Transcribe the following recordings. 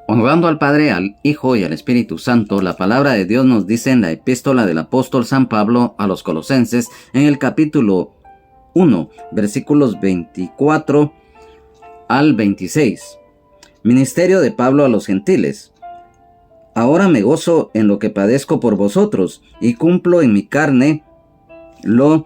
Honrando al Padre, al Hijo y al Espíritu Santo, la palabra de Dios nos dice en la epístola del apóstol San Pablo a los Colosenses, en el capítulo 1, versículos 24 al 26. Ministerio de Pablo a los gentiles. Ahora me gozo en lo que padezco por vosotros, y cumplo en mi carne lo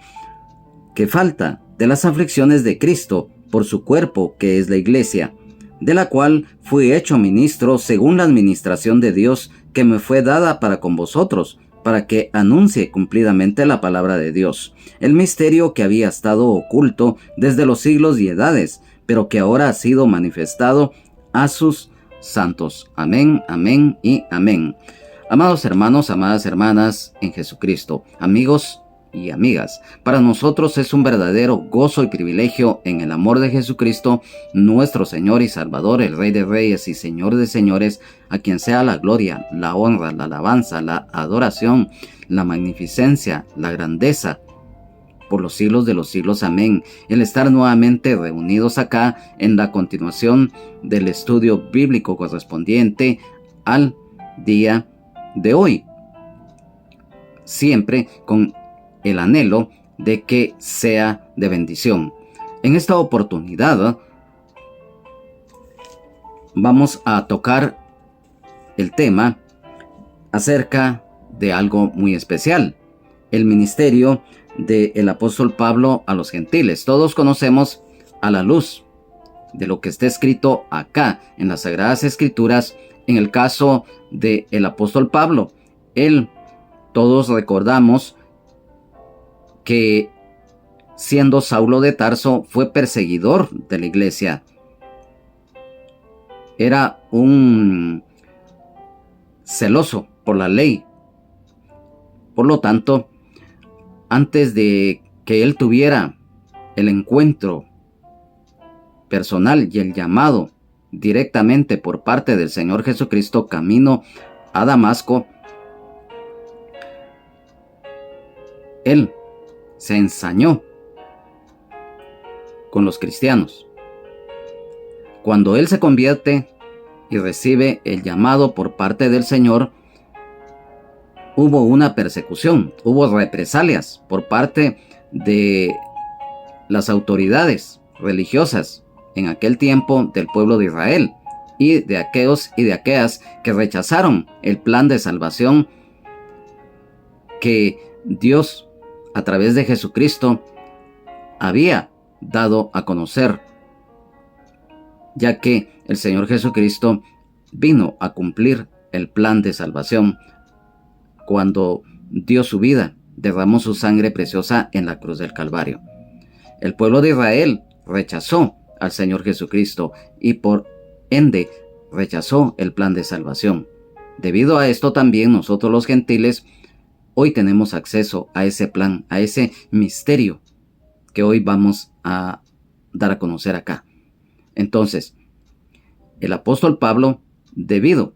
que falta de las aflicciones de Cristo por su cuerpo, que es la iglesia, de la cual fui hecho ministro según la administración de Dios que me fue dada para con vosotros, para que anuncie cumplidamente la palabra de Dios, el misterio que había estado oculto desde los siglos y edades, pero que ahora ha sido manifestado a sus santos. Amén, amén y amén. Amados hermanos, amadas hermanas en Jesucristo, amigos y amigas, para nosotros es un verdadero gozo y privilegio en el amor de Jesucristo, nuestro Señor y Salvador, el Rey de Reyes y Señor de Señores, a quien sea la gloria, la honra, la alabanza, la adoración, la magnificencia, la grandeza, por los siglos de los siglos. Amén. El estar nuevamente reunidos acá en la continuación del estudio bíblico correspondiente al día de hoy, siempre con el anhelo de que sea de bendición. En esta oportunidad vamos a tocar el tema acerca de algo muy especial, el ministerio del apóstol Pablo a los gentiles. Todos conocemos, a la luz de lo que está escrito acá en las Sagradas Escrituras, en el caso del apóstol Pablo, todos recordamos que siendo Saulo de Tarso fue perseguidor de la iglesia. Era un celoso por la ley. Por lo tanto, antes de que él tuviera el encuentro personal y el llamado directamente por parte del Señor Jesucristo camino a Damasco, él se ensañó con los cristianos. Cuando él se convierte y recibe el llamado por parte del Señor, hubo una persecución, hubo represalias por parte de las autoridades religiosas en aquel tiempo del pueblo de Israel y de aquellos y de aquellas que rechazaron el plan de salvación que Dios a través de Jesucristo había dado a conocer, ya que el Señor Jesucristo vino a cumplir el plan de salvación cuando dio su vida, derramó su sangre preciosa en la cruz del Calvario. El pueblo de Israel rechazó al Señor Jesucristo y por ende rechazó el plan de salvación. Debido a esto también nosotros los gentiles hoy tenemos acceso a ese plan, a ese misterio que hoy vamos a dar a conocer acá. Entonces, el apóstol Pablo, debido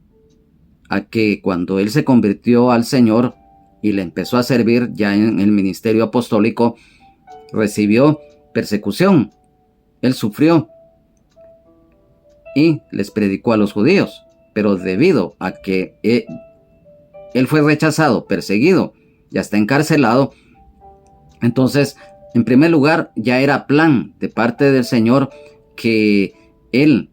a que cuando él se convirtió al Señor y le empezó a servir ya en el ministerio apostólico, recibió persecución. Él sufrió y les predicó a los judíos, pero debido a que él fue rechazado, perseguido y hasta encarcelado, entonces, en primer lugar, ya era plan de parte del Señor que él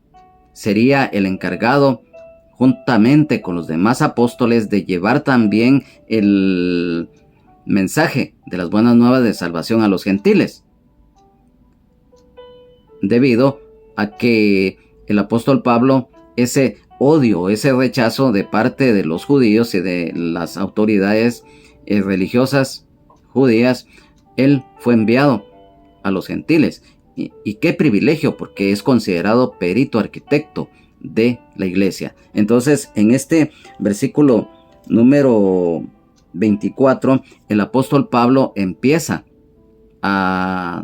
sería el encargado, juntamente con los demás apóstoles, de llevar también el mensaje de las buenas nuevas de salvación a los gentiles, debido a que el apóstol Pablo, ese odio, ese rechazo de parte de los judíos y de las autoridades religiosas judías, él fue enviado a los gentiles. Y qué privilegio, porque es considerado perito arquitecto de la iglesia. Entonces, en este versículo número 24, el apóstol Pablo empieza a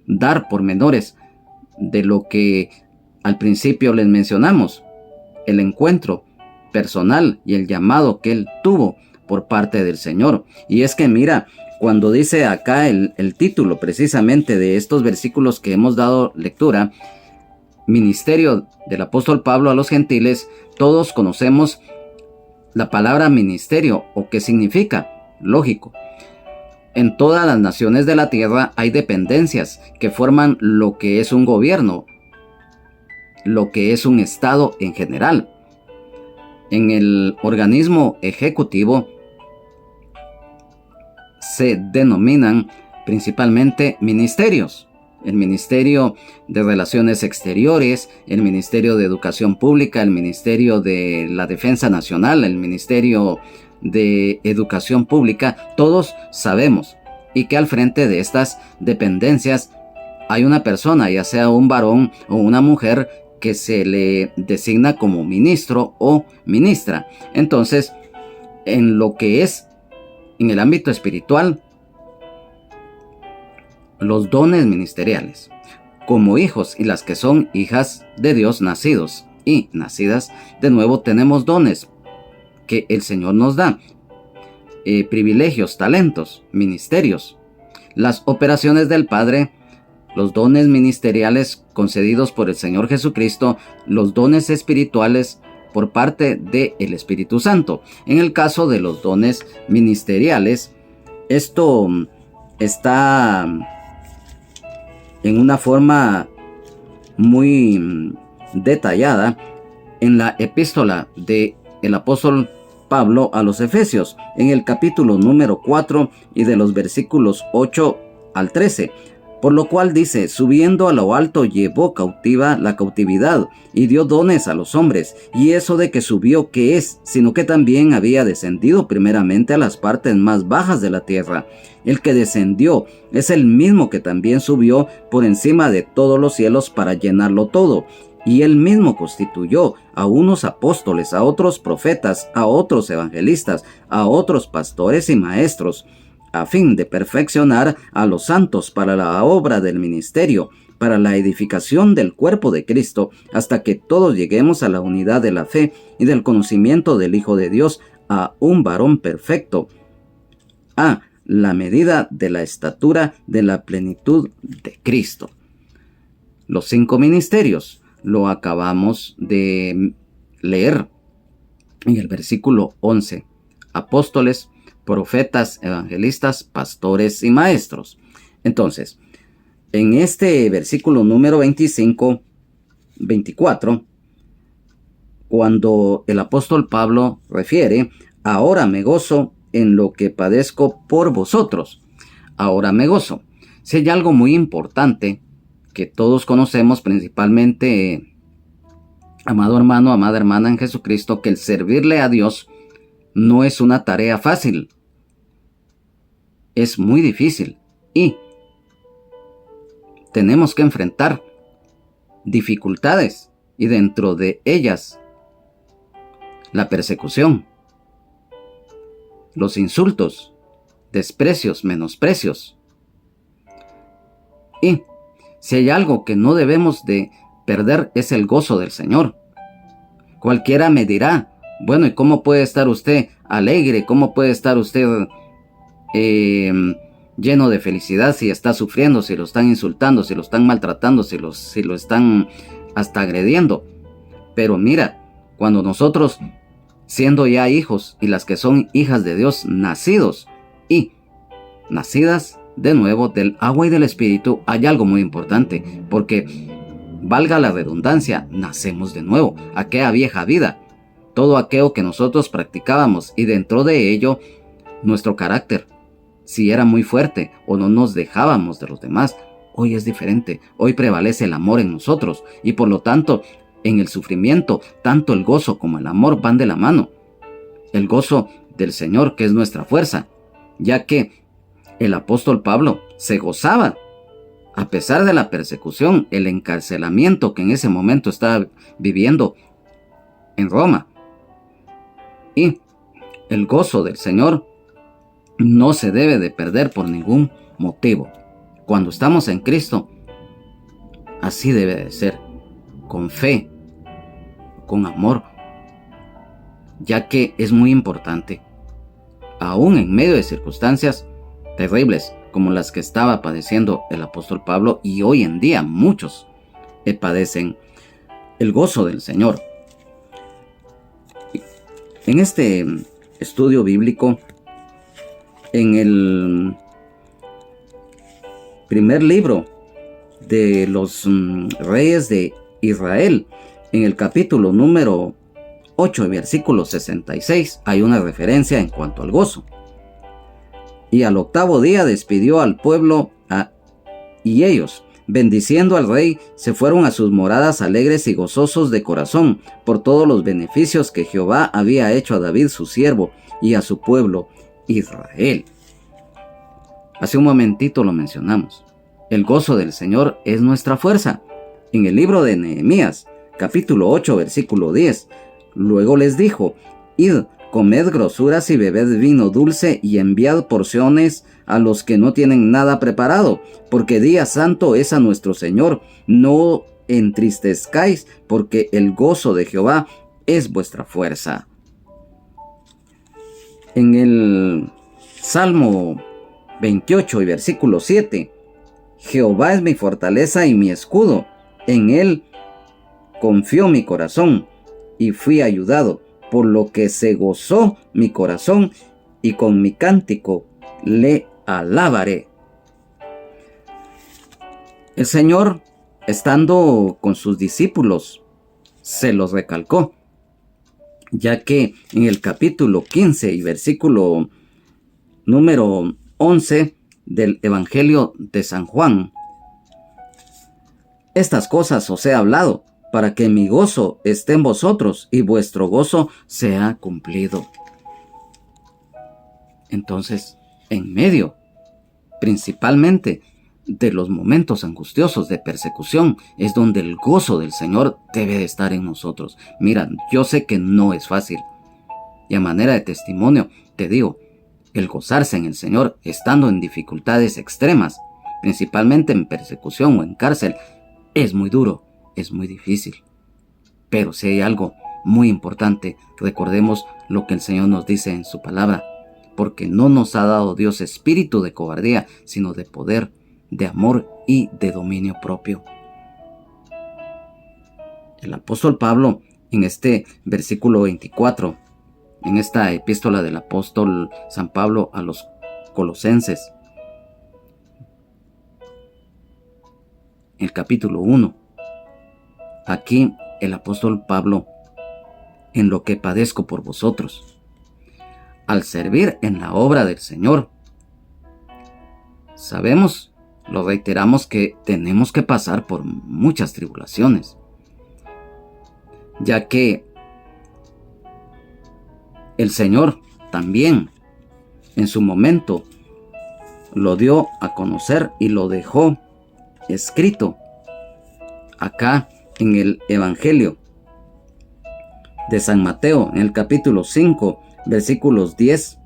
dar pormenores de lo que al principio les mencionamos, el encuentro personal y el llamado que él tuvo por parte del Señor. Y es que mira, cuando dice acá el título precisamente de estos versículos que hemos dado lectura, ministerio del apóstol Pablo a los gentiles, todos conocemos la palabra ministerio o qué significa. Lógico. En todas las naciones de la tierra hay dependencias que forman lo que es un gobierno, lo que es un estado en general. En el organismo ejecutivo se denominan principalmente ministerios. El Ministerio de Relaciones Exteriores, el Ministerio de Educación Pública, el Ministerio de la Defensa Nacional, el Ministerio de Educación Pública, todos sabemos y que al frente de estas dependencias hay una persona, ya sea un varón o una mujer, que se le designa como ministro o ministra. Entonces, en lo que es en el ámbito espiritual, los dones ministeriales, como hijos y las que son hijas de Dios, nacidos y nacidas de nuevo, tenemos dones que el Señor nos da, privilegios, talentos, ministerios, las operaciones del Padre, los dones ministeriales concedidos por el Señor Jesucristo, los dones espirituales por parte del Espíritu Santo. En el caso de los dones ministeriales, esto está en una forma muy detallada en la epístola del apóstol Pablo a los Efesios, en el capítulo número 4 y de los versículos 8 al 13. Por lo cual dice, subiendo a lo alto llevó cautiva la cautividad y dio dones a los hombres. Y eso de que subió, ¿qué es? Sino que también había descendido primeramente a las partes más bajas de la tierra. El que descendió es el mismo que también subió por encima de todos los cielos para llenarlo todo. Y él mismo constituyó a unos apóstoles, a otros profetas, a otros evangelistas, a otros pastores y maestros, a fin de perfeccionar a los santos para la obra del ministerio, para la edificación del cuerpo de Cristo, hasta que todos lleguemos a la unidad de la fe y del conocimiento del Hijo de Dios, a un varón perfecto, a la medida de la estatura de la plenitud de Cristo. Los 5 ministerios lo acabamos de leer en el versículo 11. Apóstoles, profetas, evangelistas, pastores y maestros. Entonces, en este versículo número 24, cuando el apóstol Pablo refiere, ahora me gozo en lo que padezco por vosotros. Ahora me gozo. Si hay algo muy importante que todos conocemos, principalmente, amado hermano, amada hermana en Jesucristo, que el servirle a Dios no es una tarea fácil. Es muy difícil y tenemos que enfrentar dificultades y dentro de ellas la persecución, los insultos, desprecios, menosprecios. Y si hay algo que no debemos de perder es el gozo del Señor. Cualquiera me dirá, bueno, ¿y cómo puede estar usted alegre? ¿Cómo puede estar usted lleno de felicidad si está sufriendo, si lo están insultando, si lo están maltratando, si lo están hasta agrediendo? Pero mira, cuando nosotros, siendo ya hijos y las que son hijas de Dios, nacidos y nacidas de nuevo del agua y del Espíritu, hay algo muy importante, porque valga la redundancia, nacemos de nuevo, aquella vieja vida, todo aquello que nosotros practicábamos, y dentro de ello nuestro carácter, si era muy fuerte o no nos dejábamos de los demás, hoy es diferente. Hoy prevalece el amor en nosotros y por lo tanto en el sufrimiento tanto el gozo como el amor van de la mano. El gozo del Señor, que es nuestra fuerza, ya que el apóstol Pablo se gozaba a pesar de la persecución, el encarcelamiento que en ese momento estaba viviendo en Roma. Y el gozo del Señor no se debe de perder por ningún motivo. Cuando estamos en Cristo, así debe de ser, con fe, con amor, ya que es muy importante, aún en medio de circunstancias terribles como las que estaba padeciendo el apóstol Pablo, y hoy en día muchos padecen. el gozo del Señor. En este estudio bíblico, en el primer libro de los reyes de Israel, en el capítulo número 8, versículo 66, hay una referencia en cuanto al gozo. Y al octavo día despidió al pueblo y ellos, bendiciendo al rey, se fueron a sus moradas alegres y gozosos de corazón por todos los beneficios que Jehová había hecho a David su siervo y a su pueblo Israel. Hace un momentito lo mencionamos. El gozo del Señor es nuestra fuerza. En el libro de Nehemías, capítulo 8, versículo 10, luego les dijo: id, comed grosuras y bebed vino dulce y enviad porciones a los que no tienen nada preparado, porque día santo es a nuestro Señor. No entristezcáis, porque el gozo de Jehová es vuestra fuerza. En el Salmo 28 y versículo 7, Jehová es mi fortaleza y mi escudo, en él confió mi corazón y fui ayudado, por lo que se gozó mi corazón y con mi cántico le alabaré. El Señor, estando con sus discípulos, se los recalcó, ya que en el capítulo 15 y versículo número 11 del Evangelio de San Juan: estas cosas os he hablado, para que mi gozo esté en vosotros y vuestro gozo sea cumplido. Entonces, en medio, principalmente, de los momentos angustiosos de persecución, es donde el gozo del Señor debe de estar en nosotros. Mira, yo sé que no es fácil. Y a manera de testimonio, te digo, el gozarse en el Señor, estando en dificultades extremas, principalmente en persecución o en cárcel, es muy duro, es muy difícil. Pero si hay algo muy importante, recordemos lo que el Señor nos dice en su palabra: porque no nos ha dado Dios espíritu de cobardía, sino de poder, de amor y de dominio propio. El apóstol Pablo, en este versículo 24, en esta epístola del apóstol San Pablo a los Colosenses, el capítulo 1, aquí el apóstol Pablo: en lo que padezco por vosotros, al servir en la obra del Señor. Sabemos, lo reiteramos, que tenemos que pasar por muchas tribulaciones, ya que el Señor también en su momento lo dio a conocer y lo dejó escrito acá en el Evangelio de San Mateo, en el capítulo 5, versículos 10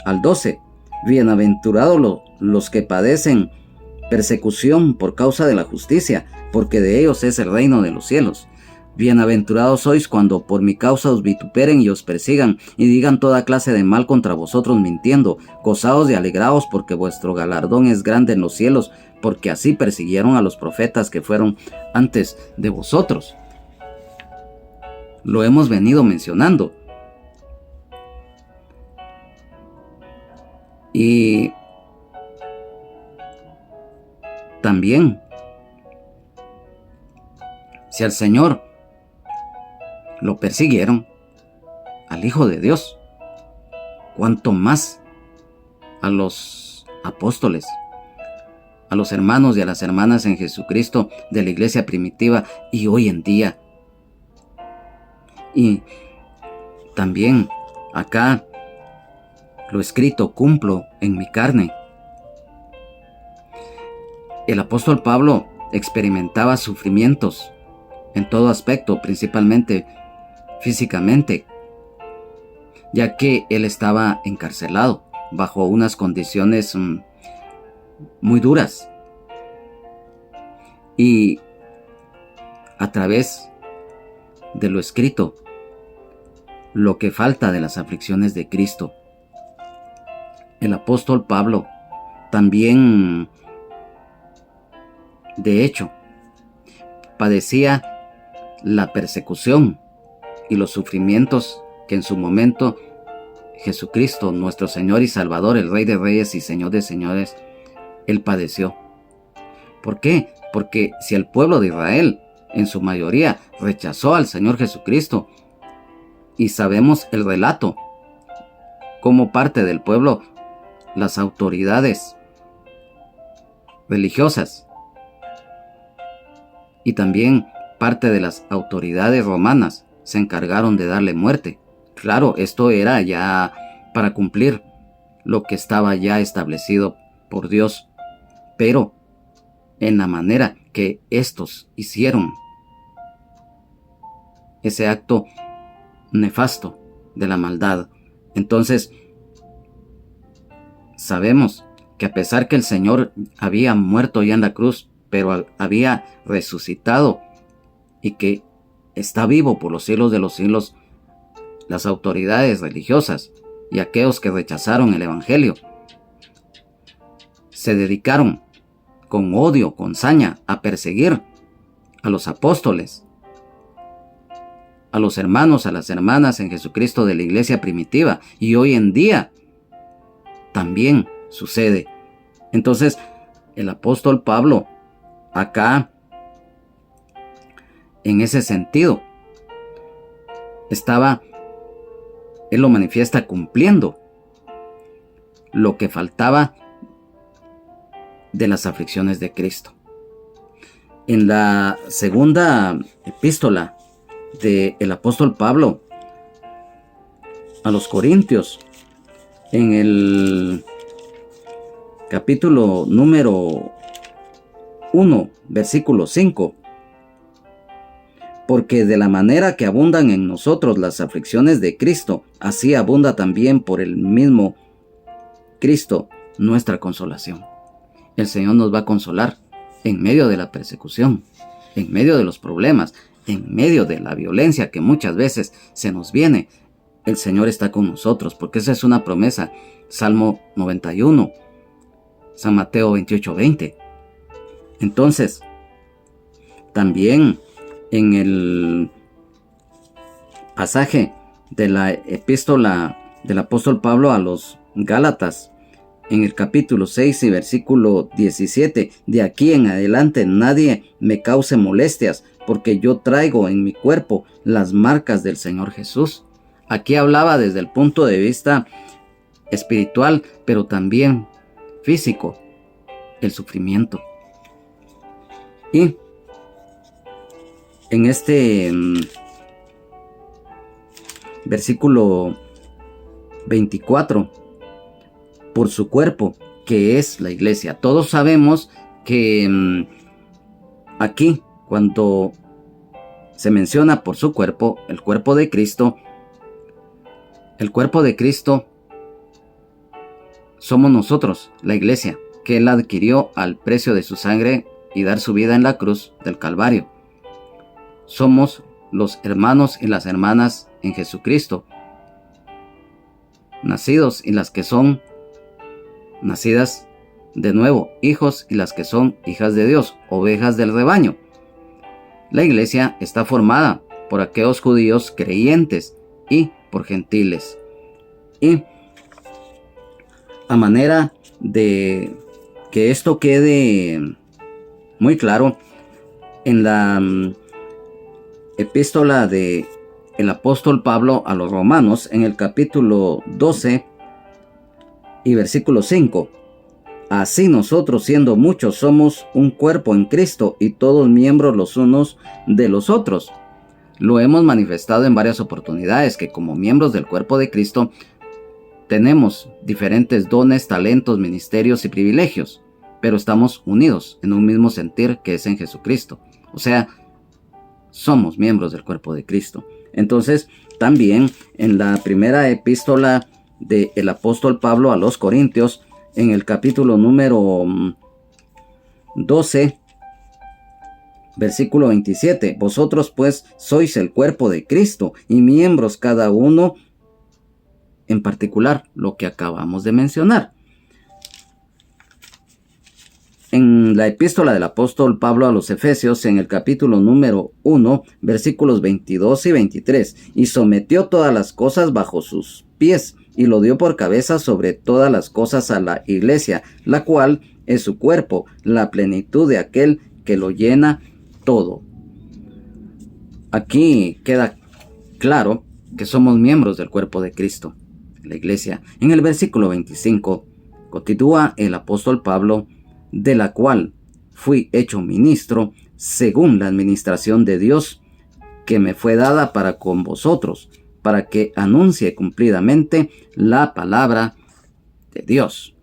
al 12. Bienaventurados los que padecen persecución por causa de la justicia, porque de ellos es el reino de los cielos. Bienaventurados sois cuando por mi causa os vituperen y os persigan, y digan toda clase de mal contra vosotros mintiendo. Gozaos y alegraos, porque vuestro galardón es grande en los cielos, porque así persiguieron a los profetas que fueron antes de vosotros. Lo hemos venido mencionando. Y también, si al Señor lo persiguieron, al Hijo de Dios, cuanto más a los apóstoles, a los hermanos y a las hermanas en Jesucristo de la iglesia primitiva y hoy en día. Y también acá lo escrito cumplo en mi carne. El apóstol Pablo experimentaba sufrimientos en todo aspecto, principalmente físicamente, ya que él estaba encarcelado bajo unas condiciones muy duras. Y a través de lo escrito, lo que falta de las aflicciones de Cristo, el apóstol Pablo también, de hecho, padecía la persecución y los sufrimientos que en su momento Jesucristo, nuestro Señor y Salvador, el Rey de Reyes y Señor de Señores, Él padeció. ¿Por qué? Porque si el pueblo de Israel, en su mayoría, rechazó al Señor Jesucristo, y sabemos el relato, como parte del pueblo, las autoridades religiosas y también parte de las autoridades romanas se encargaron de darle muerte. Claro, esto era ya para cumplir lo que estaba ya establecido por Dios, pero en la manera que estos hicieron ese acto nefasto de la maldad. Entonces, sabemos que a pesar que el Señor había muerto ya en la cruz, pero había resucitado y que está vivo por los siglos de los siglos, las autoridades religiosas y aquellos que rechazaron el Evangelio se dedicaron con odio, con saña, a perseguir a los apóstoles, a los hermanos, a las hermanas en Jesucristo de la iglesia primitiva, y hoy en día también sucede. Entonces, el apóstol Pablo, acá, en ese sentido, él lo manifiesta cumpliendo lo que faltaba de las aflicciones de Cristo. En la segunda epístola del apóstol Pablo a los Corintios, en el capítulo número 1, versículo 5, porque de la manera que abundan en nosotros las aflicciones de Cristo, así abunda también por el mismo Cristo nuestra consolación. El Señor nos va a consolar en medio de la persecución, en medio de los problemas, en medio de la violencia que muchas veces se nos viene. El Señor está con nosotros, porque esa es una promesa. Salmo 91, San Mateo 28:20. Entonces, también en el pasaje de la epístola del apóstol Pablo a los Gálatas, en el capítulo 6 y versículo 17, de aquí en adelante nadie me cause molestias, porque yo traigo en mi cuerpo las marcas del Señor Jesús. Aquí hablaba desde el punto de vista espiritual, pero también físico, el sufrimiento. Y en este versículo 24, por su cuerpo, que es la iglesia. Todos sabemos que aquí, cuando se menciona por su cuerpo, el cuerpo de Cristo somos nosotros, la iglesia, que Él adquirió al precio de su sangre y dar su vida en la cruz del Calvario. Somos los hermanos y las hermanas en Jesucristo, nacidos y las que son nacidas de nuevo, hijos y las que son hijas de Dios, ovejas del rebaño. La iglesia está formada por aquellos judíos creyentes y por gentiles. Y a manera de que esto quede muy claro, en la epístola de el apóstol Pablo a los Romanos, en el capítulo 12 y versículo 5, así nosotros, siendo muchos, somos un cuerpo en Cristo y todos miembros los unos de los otros. Lo hemos manifestado en varias oportunidades, que como miembros del cuerpo de Cristo tenemos diferentes dones, talentos, ministerios y privilegios, pero estamos unidos en un mismo sentir, que es en Jesucristo. O sea, somos miembros del cuerpo de Cristo. Entonces, también en la primera epístola del apóstol Pablo a los Corintios, en el capítulo número 12, versículo 27, vosotros pues sois el cuerpo de Cristo y miembros cada uno en particular, lo que acabamos de mencionar. En la epístola del apóstol Pablo a los Efesios, en el capítulo número 1, versículos 22 y 23, y sometió todas las cosas bajo sus pies, y lo dio por cabeza sobre todas las cosas a la iglesia, la cual es su cuerpo, la plenitud de aquel que lo llena todo. Aquí queda claro que somos miembros del cuerpo de Cristo, la iglesia. En el versículo 25, continúa el apóstol Pablo, de la cual fui hecho ministro según la administración de Dios que me fue dada para con vosotros, para que anuncie cumplidamente la palabra de Dios.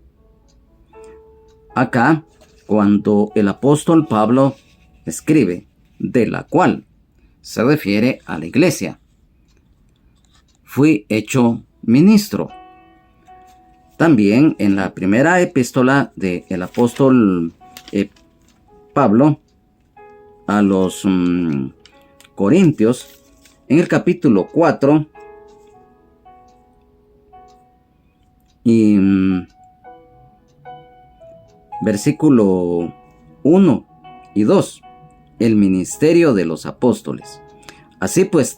Acá, cuando el apóstol Pablo escribe de la cual, se refiere a la iglesia. Fui hecho ministro. También en la primera epístola del apóstol Pablo a los Corintios, en el capítulo 4 y versículo 1 y 2, el ministerio de los apóstoles. Así pues,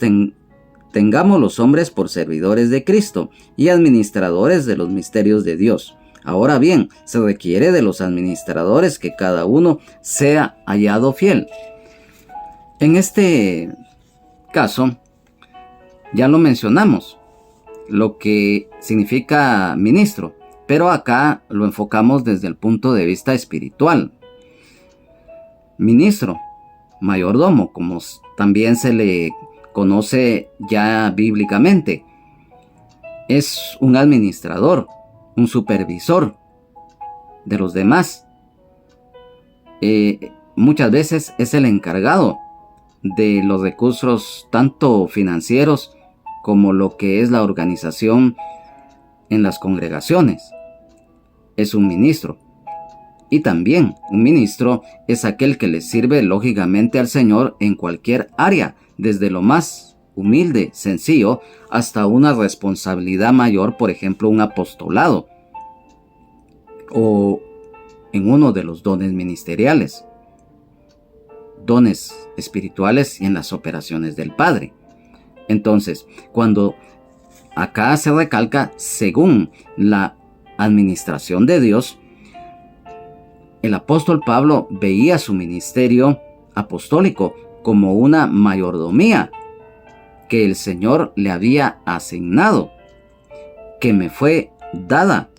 tengamos los hombres por servidores de Cristo y administradores de los misterios de Dios. Ahora bien, se requiere de los administradores que cada uno sea hallado fiel. En este caso, ya lo mencionamos, lo que significa ministro, pero acá lo enfocamos desde el punto de vista espiritual. Ministro, mayordomo, como también se le conoce ya bíblicamente, es un administrador, un supervisor de los demás. Muchas veces es el encargado de los recursos tanto financieros como lo que es la organización en las congregaciones. Es un ministro. Y también un ministro es aquel que le sirve lógicamente al Señor en cualquier área, desde lo más humilde, sencillo, hasta una responsabilidad mayor, por ejemplo, un apostolado, o en uno de los dones ministeriales, dones espirituales y en las operaciones del Padre. Entonces, cuando acá se recalca según la administración de Dios, el apóstol Pablo veía su ministerio apostólico como una mayordomía que el Señor le había asignado, que me fue dada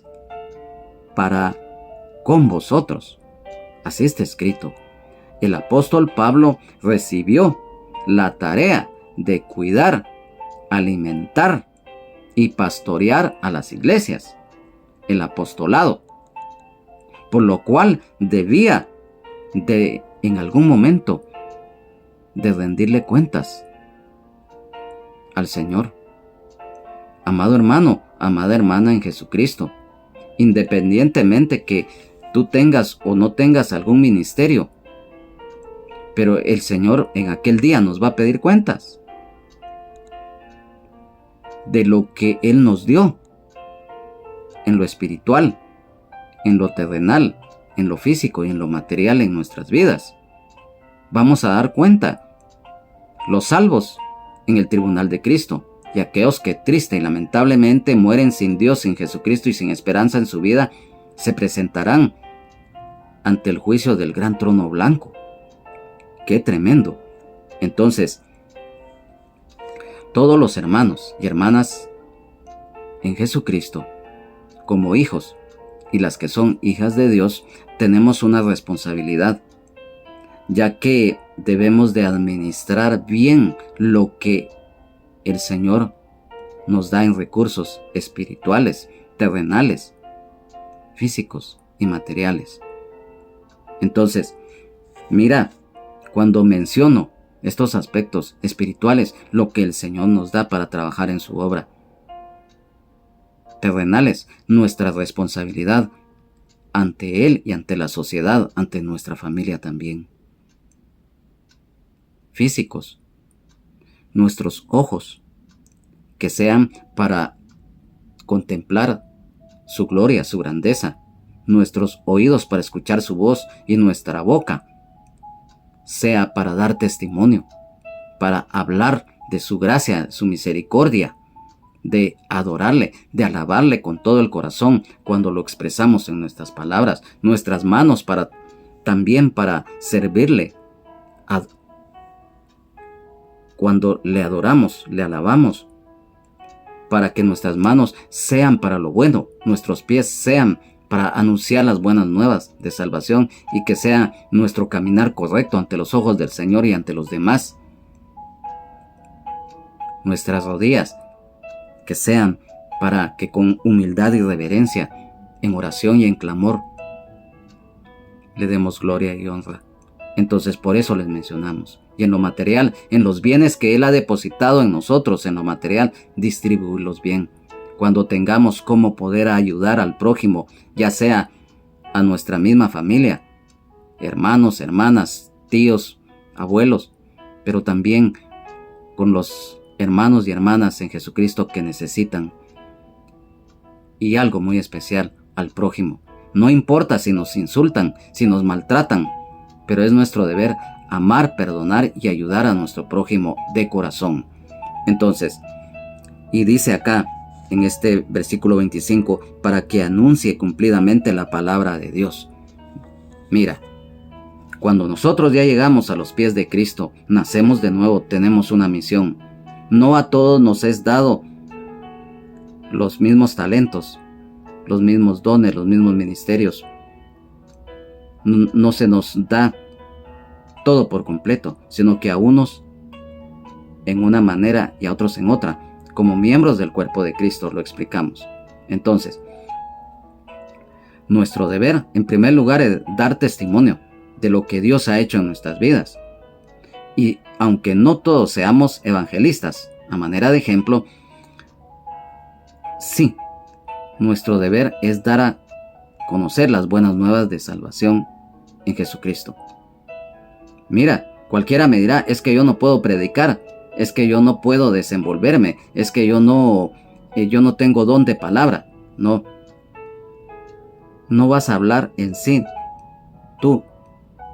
para con vosotros. Así está escrito. El apóstol Pablo recibió la tarea de cuidar, alimentar y pastorear a las iglesias, el apostolado, por lo cual debía de en algún momento de rendirle cuentas al Señor. Amado hermano, amada hermana en Jesucristo, independientemente que tú tengas o no tengas algún ministerio, pero el Señor en aquel día nos va a pedir cuentas de lo que Él nos dio en lo espiritual, en lo terrenal, en lo físico y en lo material en nuestras vidas. Vamos a dar cuenta. Los salvos en el tribunal de Cristo y aquellos que triste y lamentablemente mueren sin Dios, sin Jesucristo y sin esperanza en su vida, se presentarán ante el juicio del gran trono blanco. ¡Qué tremendo! Entonces, todos los hermanos y hermanas en Jesucristo, como hijos y las que son hijas de Dios, tenemos una responsabilidad, ya que debemos de administrar bien lo que el Señor nos da en recursos espirituales, terrenales, físicos y materiales. Entonces, mira, cuando menciono estos aspectos espirituales, lo que el Señor nos da para trabajar en su obra, terrenales, nuestra responsabilidad ante Él y ante la sociedad, ante nuestra familia también. Físicos, nuestros ojos, que sean para contemplar su gloria, su grandeza, nuestros oídos para escuchar su voz y nuestra boca sea para dar testimonio, para hablar de su gracia, su misericordia, de adorarle, de alabarle con todo el corazón cuando lo expresamos en nuestras palabras, nuestras manos también para servirle. Cuando le adoramos, le alabamos, para que nuestras manos sean para lo bueno, nuestros pies sean para anunciar las buenas nuevas de salvación y que sea nuestro caminar correcto ante los ojos del Señor y ante los demás. Nuestras rodillas que sean para que con humildad y reverencia, en oración y en clamor, le demos gloria y honra. Entonces por eso les mencionamos. Y en lo material, en los bienes que Él ha depositado en nosotros, en lo material, distribuirlos bien. Cuando tengamos cómo poder ayudar al prójimo, ya sea a nuestra misma familia, hermanos, hermanas, tíos, abuelos, pero también con los hermanos y hermanas en Jesucristo que necesitan. Y algo muy especial, al prójimo. No importa si nos insultan, si nos maltratan, pero es nuestro deber amar, perdonar y ayudar a nuestro prójimo de corazón. Entonces, y dice acá en este versículo 25, para que anuncie cumplidamente la palabra de Dios. Mira, cuando nosotros ya llegamos a los pies de Cristo, nacemos de nuevo, tenemos una misión. No a todos nos es dado los mismos talentos, los mismos dones, los mismos ministerios. No se nos da todo por completo, sino que a unos en una manera y a otros en otra. Como miembros del cuerpo de Cristo lo explicamos. Entonces, nuestro deber, en primer lugar, es dar testimonio de lo que Dios ha hecho en nuestras vidas. Y aunque no todos seamos evangelistas, a manera de ejemplo, sí, nuestro deber es dar a conocer las buenas nuevas de salvación en Jesucristo. Mira, cualquiera me dirá, es que yo no puedo predicar, es que yo no puedo desenvolverme, es que yo no tengo don de palabra. No vas a hablar en sí tú,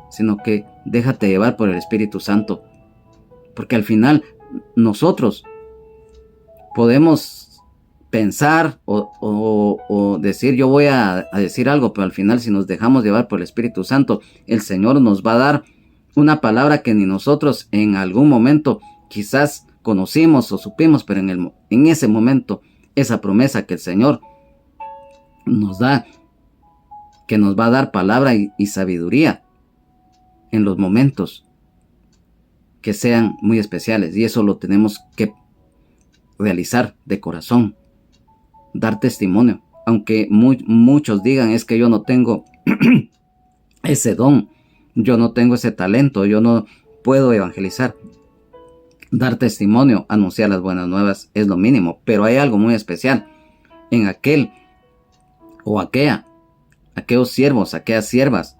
sino que déjate llevar por el Espíritu Santo, porque al final nosotros podemos pensar o decir yo voy a decir algo, pero al final si nos dejamos llevar por el Espíritu Santo, el Señor nos va a dar una palabra que ni nosotros en algún momento quizás conocimos o supimos, pero en ese momento, esa promesa que el Señor nos da, que nos va a dar palabra y sabiduría en los momentos que sean muy especiales. Y eso lo tenemos que realizar de corazón, dar testimonio. Aunque muchos digan, es que yo no tengo ese don, yo no tengo ese talento, yo no puedo evangelizar. Dar testimonio, anunciar las buenas nuevas es lo mínimo, pero hay algo muy especial en aquel o aquellos siervos, aquellas siervas.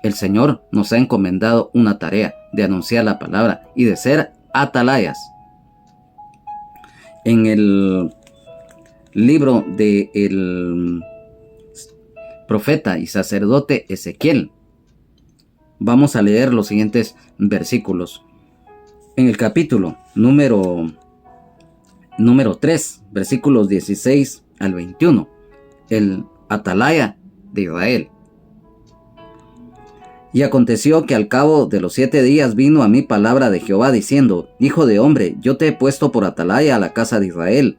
El Señor nos ha encomendado una tarea de anunciar la palabra y de ser atalayas. En el libro del profeta y sacerdote Ezequiel, vamos a leer los siguientes versículos. En el capítulo número 3, versículos 16 al 21, el atalaya de Israel. Y aconteció que al cabo de los 7 días vino a mí palabra de Jehová diciendo: Hijo de hombre, yo te he puesto por atalaya a la casa de Israel.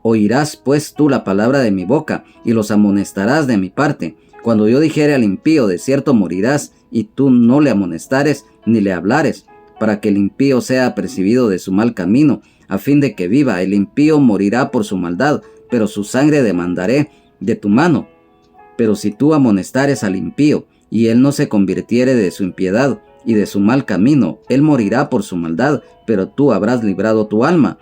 Oirás pues tú la palabra de mi boca, y los amonestarás de mi parte. Cuando yo dijere al impío, de cierto morirás, y tú no le amonestares ni le hablares, para que el impío sea apercibido de su mal camino, a fin de que viva. El impío morirá por su maldad, pero su sangre demandaré de tu mano. Pero si tú amonestares al impío, y él no se convirtiere de su impiedad y de su mal camino, él morirá por su maldad, pero tú habrás librado tu alma.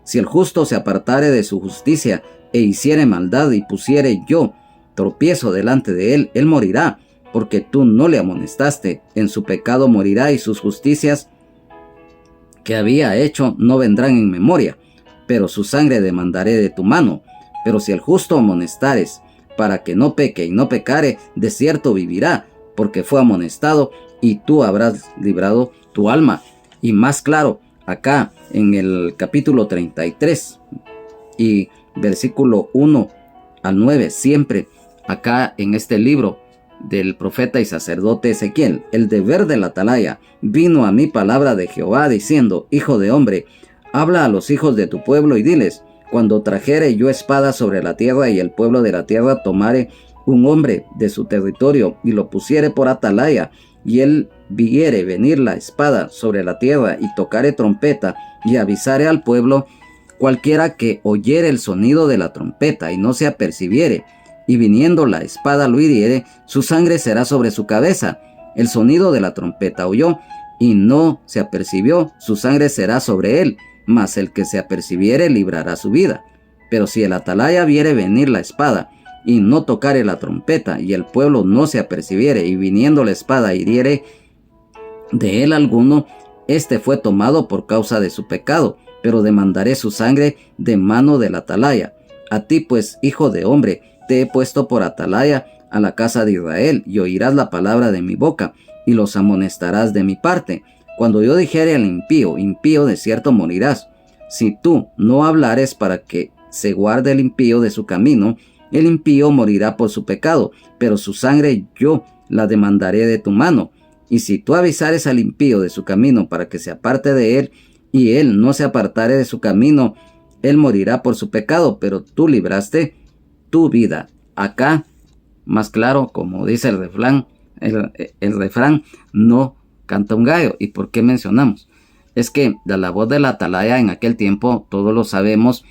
Si el justo se apartare de su justicia, e hiciere maldad, y pusiere yo tropiezo delante de él, él morirá, porque tú no le amonestaste. En su pecado morirá, y sus justicias que había hecho no vendrán en memoria, pero su sangre demandaré de tu mano. Pero si el justo amonestares, para que no peque y no pecare, de cierto vivirá, porque fue amonestado, y tú habrás librado tu alma. Y más claro, acá en el capítulo 33 y versículo 1 al 9, siempre acá en este libro del profeta y sacerdote Ezequiel, el deber de la atalaya: vino a mí palabra de Jehová diciendo: hijo de hombre, habla a los hijos de tu pueblo y diles: cuando trajere yo espada sobre la tierra y el pueblo de la tierra tomare un hombre de su territorio y lo pusiere por atalaya, y él viere venir la espada sobre la tierra y tocare trompeta y avisare al pueblo, cualquiera que oyere el sonido de la trompeta y no se apercibiere, y viniendo la espada lo hiriere, su sangre será sobre su cabeza. El sonido de la trompeta oyó y no se apercibió, su sangre será sobre él, mas el que se apercibiere librará su vida. Pero si el atalaya viere venir la espada y no tocare la trompeta, y el pueblo no se apercibiere, y viniendo la espada hiriere de él alguno, este fue tomado por causa de su pecado, pero demandaré su sangre de mano del atalaya. A ti pues, hijo de hombre, te he puesto por atalaya a la casa de Israel, y oirás la palabra de mi boca, y los amonestarás de mi parte. Cuando yo dijere al impío: impío, de cierto morirás, si tú no hablares para que se guarde el impío de su camino, el impío morirá por su pecado, pero su sangre yo la demandaré de tu mano. Y si tú avisares al impío de su camino para que se aparte de él, y él no se apartare de su camino, él morirá por su pecado, pero tú libraste tu vida. Acá, más claro, como dice el refrán, no canta un gallo. ¿Y por qué mencionamos? Es que la labor de la atalaya en aquel tiempo, todos lo sabemos,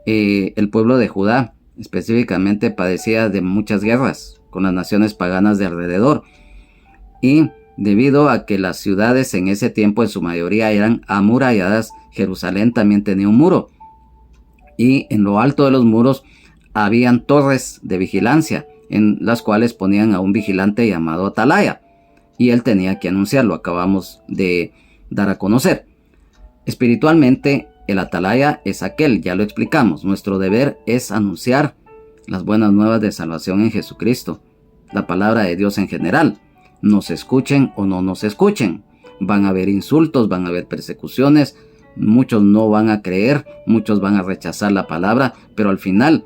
el pueblo de Judá específicamente padecía de muchas guerras con las naciones paganas de alrededor, y debido a que las ciudades en ese tiempo en su mayoría eran amuralladas, Jerusalén también tenía un muro, y en lo alto de los muros habían torres de vigilancia, en las cuales ponían a un vigilante llamado atalaya, y él tenía que anunciarlo. Acabamos de dar a conocer. Espiritualmente, el atalaya es aquel, ya lo explicamos. Nuestro deber es anunciar las buenas nuevas de salvación en Jesucristo, la palabra de Dios en general. Nos escuchen o no nos escuchen. Van a haber insultos, van a haber persecuciones, muchos no van a creer, muchos van a rechazar la palabra, pero al final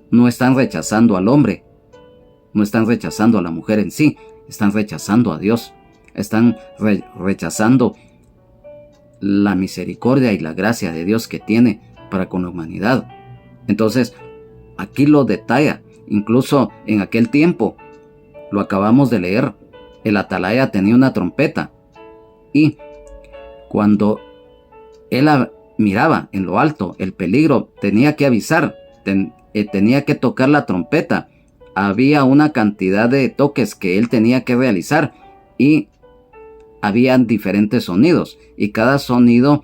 no están rechazando al hombre, no están rechazando a la mujer en sí, están rechazando a Dios, están rechazando la misericordia y la gracia de Dios que tiene para con la humanidad. Entonces, aquí lo detalla, incluso en aquel tiempo, lo acabamos de leer, el atalaya tenía una trompeta, y cuando él miraba en lo alto el peligro, tenía que avisar, tenía que tocar la trompeta. Había una cantidad de toques que él tenía que realizar, y habían diferentes sonidos, y cada sonido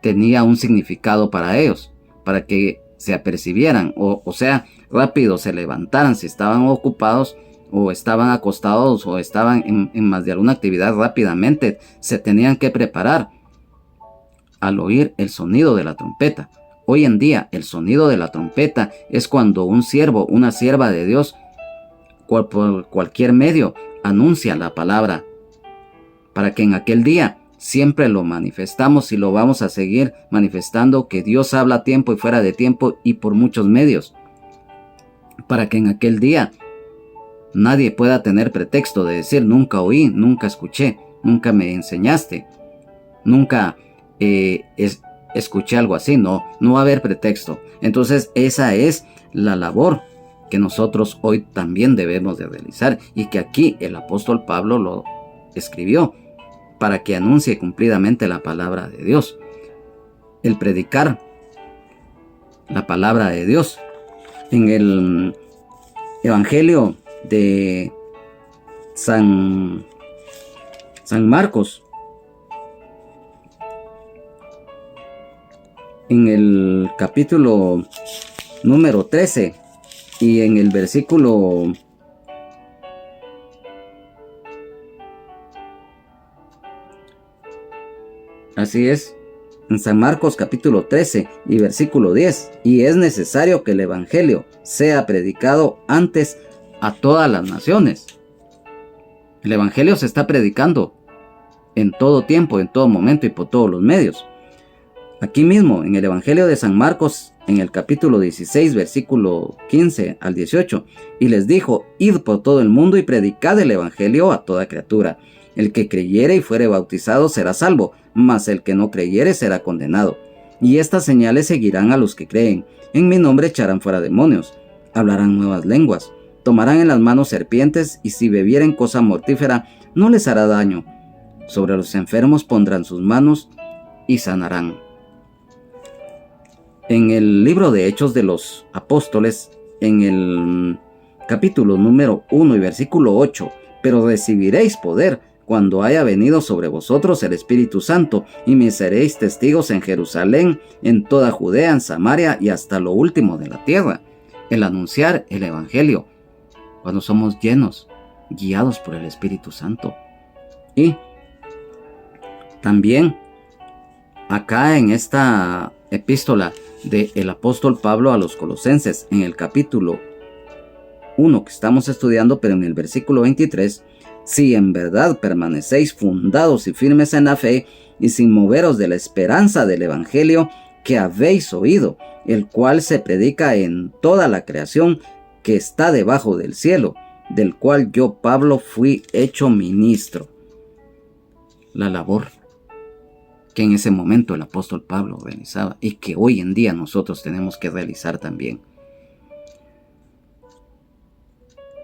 tenía un significado para ellos, para que se apercibieran, o sea, rápido se levantaran si estaban ocupados, o estaban acostados, o estaban en más de alguna actividad. Rápidamente se tenían que preparar al oír el sonido de la trompeta. Hoy en día el sonido de la trompeta es cuando un siervo, una sierva de Dios, por cualquier medio, anuncia la palabra, para que en aquel día siempre lo manifestamos y lo vamos a seguir manifestando, que Dios habla a tiempo y fuera de tiempo y por muchos medios, para que en aquel día nadie pueda tener pretexto de decir: nunca oí, nunca escuché, nunca me enseñaste, nunca escuché algo así. No va a haber pretexto. Entonces esa es la labor que nosotros hoy también debemos de realizar, y que aquí el apóstol Pablo lo escribió para que anuncie cumplidamente la palabra de Dios. El predicar la palabra de Dios. En el Evangelio de San Marcos, en el capítulo número 13 y en el versículo así es, en San Marcos capítulo 13 y versículo 10, y es necesario que el Evangelio sea predicado antes a todas las naciones. El Evangelio se está predicando en todo tiempo, en todo momento y por todos los medios. Aquí mismo, en el Evangelio de San Marcos, en el capítulo 16, versículo 15 al 18, y les dijo: id por todo el mundo y predicad el Evangelio a toda criatura. El que creyere y fuere bautizado será salvo, mas el que no creyere será condenado. Y estas señales seguirán a los que creen. En mi nombre echarán fuera demonios, hablarán nuevas lenguas, tomarán en las manos serpientes, y si bebieren cosa mortífera no les hará daño. Sobre los enfermos pondrán sus manos y sanarán. En el libro de Hechos de los Apóstoles, en el capítulo número 1 y versículo 8, pero recibiréis poder cuando haya venido sobre vosotros el Espíritu Santo, y me seréis testigos en Jerusalén, en toda Judea, en Samaria y hasta lo último de la tierra. El anunciar el Evangelio, cuando somos llenos, guiados por el Espíritu Santo. Y también acá en esta epístola del apóstol Pablo a los Colosenses, en el capítulo 1 que estamos estudiando, pero en el versículo 23, si en verdad permanecéis fundados y firmes en la fe, y sin moveros de la esperanza del Evangelio que habéis oído, el cual se predica en toda la creación que está debajo del cielo, del cual yo, Pablo, fui hecho ministro. La labor que en ese momento el apóstol Pablo realizaba y que hoy en día nosotros tenemos que realizar también.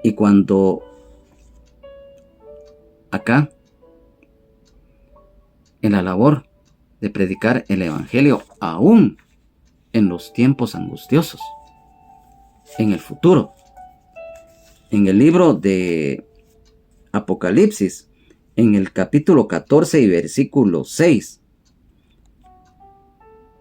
Y cuando acá, en la labor de predicar el Evangelio, aún en los tiempos angustiosos, en el futuro, en el libro de Apocalipsis, en el capítulo 14 y versículo 6,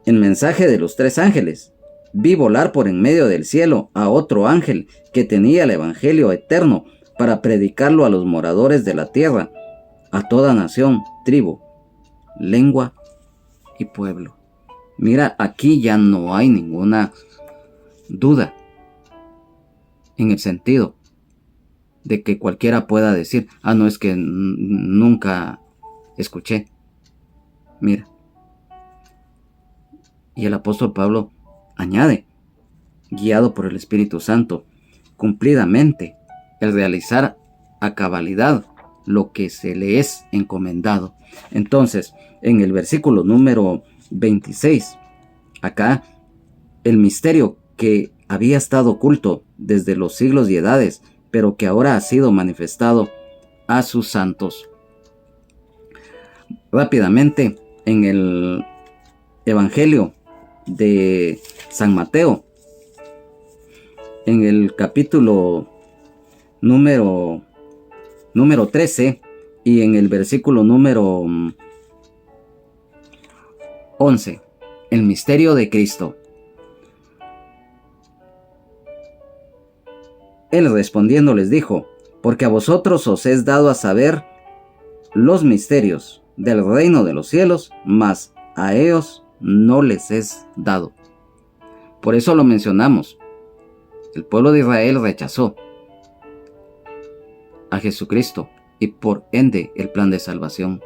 el mensaje de los 3 ángeles, vi volar por en medio del cielo a otro ángel que tenía el Evangelio eterno para predicarlo a los moradores de la tierra, a toda nación, tribu, lengua y pueblo. Mira, aquí ya no hay ninguna duda en el sentido de que cualquiera pueda decir: no, es que nunca escuché. Mira. Y el apóstol Pablo añade: guiado por el Espíritu Santo, cumplidamente el realizar a cabalidad lo que se le es encomendado. Entonces, en el versículo número 26, acá, el misterio que había estado oculto desde los siglos y edades, pero que ahora ha sido manifestado a sus santos. Rápidamente, en el Evangelio de San Mateo, en el capítulo número 13 y en el versículo número 11, el misterio de Cristo. Él respondiendo les dijo: porque a vosotros os es dado a saber los misterios del reino de los cielos, mas a ellos no les es dado. Por eso lo mencionamos. El pueblo de Israel rechazó a Jesucristo y por ende el plan de salvación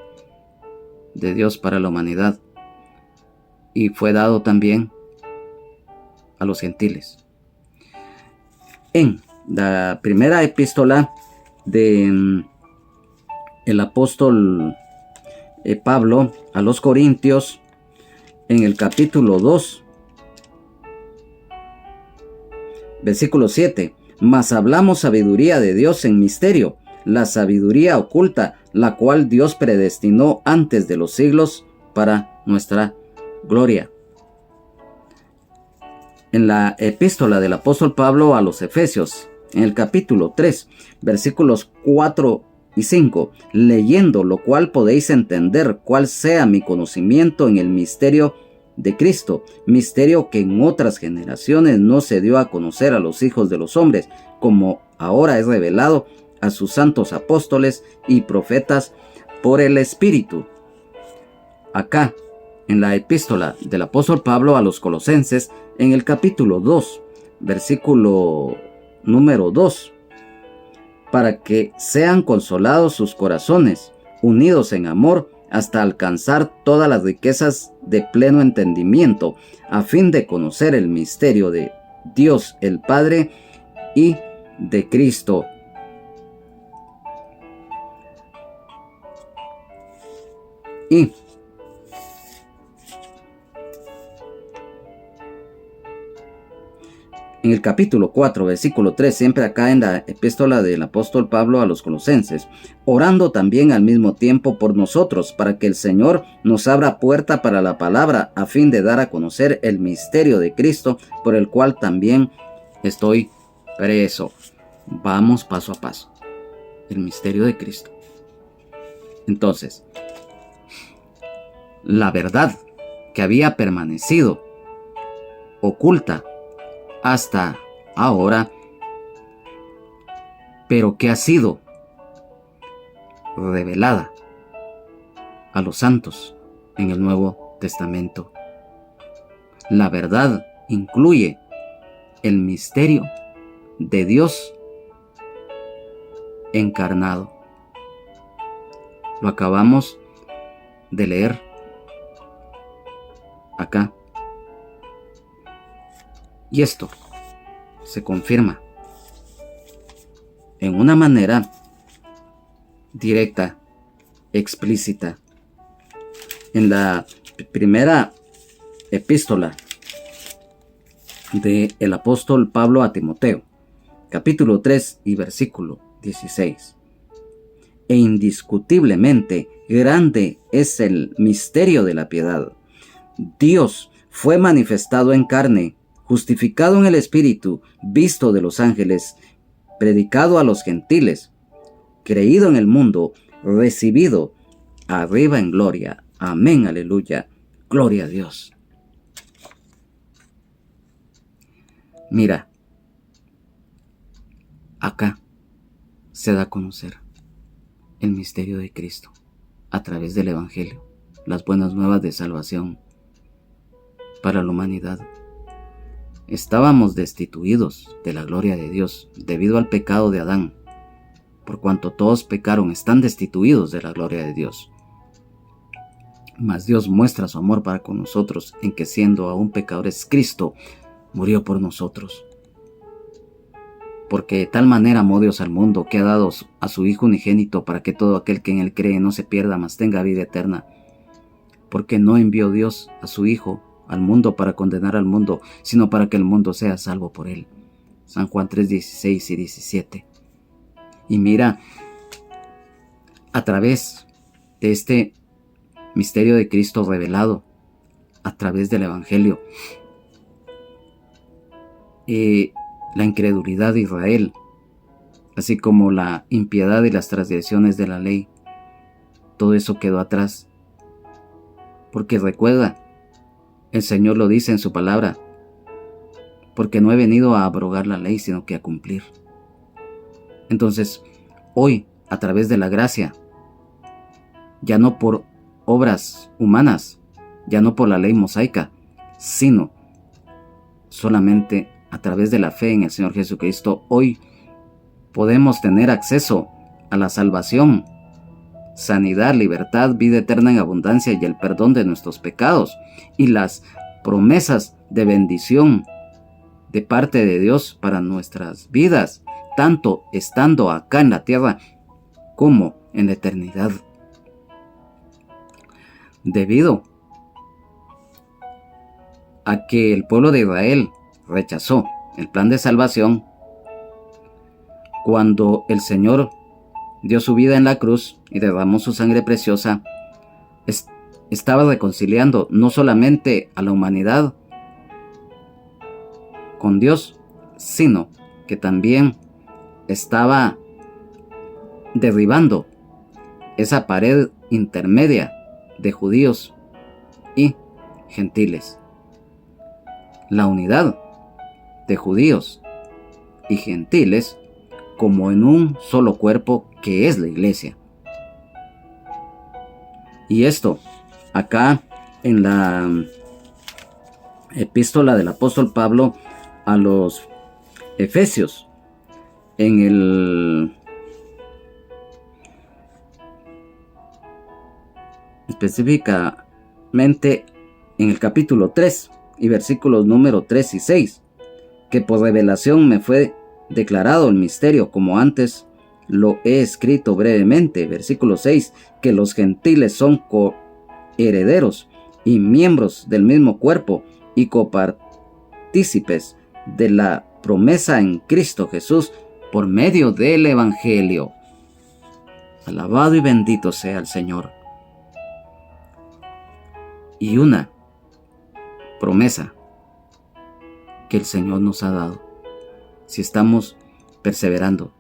de Dios para la humanidad, y fue dado también a los gentiles. En la primera epístola de el apóstol Pablo a los Corintios, en el capítulo 2, versículo 7, mas hablamos sabiduría de Dios en misterio, la sabiduría oculta, la cual Dios predestinó antes de los siglos para nuestra gloria. En la epístola del apóstol Pablo a los Efesios, en el capítulo 3, versículos 4 y 5, leyendo lo cual podéis entender cuál sea mi conocimiento en el misterio de Cristo, misterio que en otras generaciones no se dio a conocer a los hijos de los hombres, como ahora es revelado a sus santos apóstoles y profetas por el Espíritu. Acá, en la epístola del apóstol Pablo a los Colosenses, en el capítulo 2, versículo número 2, para que sean consolados sus corazones, unidos en amor, hasta alcanzar todas las riquezas de pleno entendimiento, a fin de conocer el misterio de Dios el Padre y de Cristo. Y en el capítulo 4, versículo 3, siempre acá en la epístola del apóstol Pablo a los Colosenses, orando también al mismo tiempo por nosotros, para que el Señor nos abra puerta para la palabra, a fin de dar a conocer el misterio de Cristo, por el cual también estoy preso. Vamos paso a paso. El misterio de Cristo. Entonces, la verdad que había permanecido oculta hasta ahora, pero que ha sido revelada a los santos en el Nuevo Testamento. La verdad incluye el misterio de Dios encarnado. Lo acabamos de leer acá. Y esto se confirma en una manera directa, explícita, en la primera epístola del apóstol Pablo a Timoteo, capítulo 3 y versículo 16. E indiscutiblemente grande es el misterio de la piedad. Dios fue manifestado en carne, justificado en el Espíritu, visto de los ángeles, predicado a los gentiles, creído en el mundo, recibido arriba en gloria. Amén, aleluya. Gloria a Dios. Mira, acá se da a conocer el misterio de Cristo a través del Evangelio, las buenas nuevas de salvación para la humanidad. Estábamos destituidos de la gloria de Dios debido al pecado de Adán. Por cuanto todos pecaron, están destituidos de la gloria de Dios. Mas Dios muestra su amor para con nosotros en que, siendo aún pecadores, Cristo murió por nosotros. Porque de tal manera amó Dios al mundo, que ha dado a su Hijo unigénito, para que todo aquel que en él cree no se pierda, mas tenga vida eterna. Porque no envió Dios a su Hijo al mundo para condenar al mundo, sino para que el mundo sea salvo por él. San Juan 3, 16 y 17. Y mira, a través de este misterio de Cristo revelado, a través del Evangelio, la incredulidad de Israel, así como la impiedad y las transgresiones de la ley, todo eso quedó atrás. Porque recuerda, el Señor lo dice en su palabra, porque no he venido a abrogar la ley, sino que a cumplir. Entonces, hoy, a través de la gracia, ya no por obras humanas, ya no por la ley mosaica, sino solamente a través de la fe en el Señor Jesucristo, hoy podemos tener acceso a la salvación, sanidad, libertad, vida eterna en abundancia y el perdón de nuestros pecados y las promesas de bendición de parte de Dios para nuestras vidas, tanto estando acá en la tierra como en la eternidad. Debido a que el pueblo de Israel rechazó el plan de salvación, cuando el Señor dio su vida en la cruz y derramó su sangre preciosa, estaba reconciliando no solamente a la humanidad con Dios, sino que también estaba derribando esa pared intermedia de judíos y gentiles. La unidad de judíos y gentiles como en un solo cuerpo que es la iglesia. Y esto, acá en la epístola del apóstol Pablo a los Efesios, en el específicamente en el capítulo 3 y versículos número 3 y 6, que por revelación me fue declarado el misterio, como antes lo he escrito brevemente. Versículo 6, que los gentiles son coherederos y miembros del mismo cuerpo y copartícipes de la promesa en Cristo Jesús por medio del Evangelio. Alabado y bendito sea el Señor. Y una promesa que el Señor nos ha dado, si estamos perseverando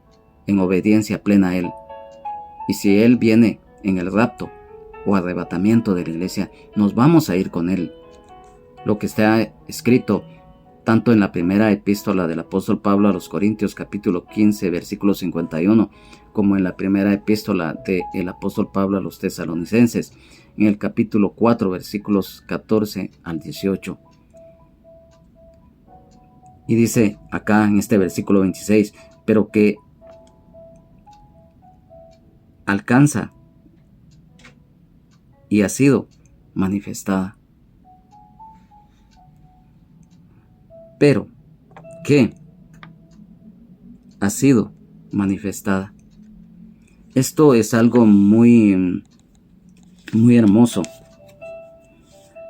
en obediencia plena a Él, y si Él viene en el rapto o arrebatamiento de la iglesia, nos vamos a ir con Él. Lo que está escrito tanto en la primera epístola del apóstol Pablo a los Corintios, capítulo 15, versículo 51, como en la primera epístola del apóstol Pablo a los tesalonicenses, en el capítulo 4, versículos 14 al 18. Y dice acá en este versículo 26, pero que alcanza y ha sido manifestada. Pero que ha sido manifestada. Esto es algo muy hermoso,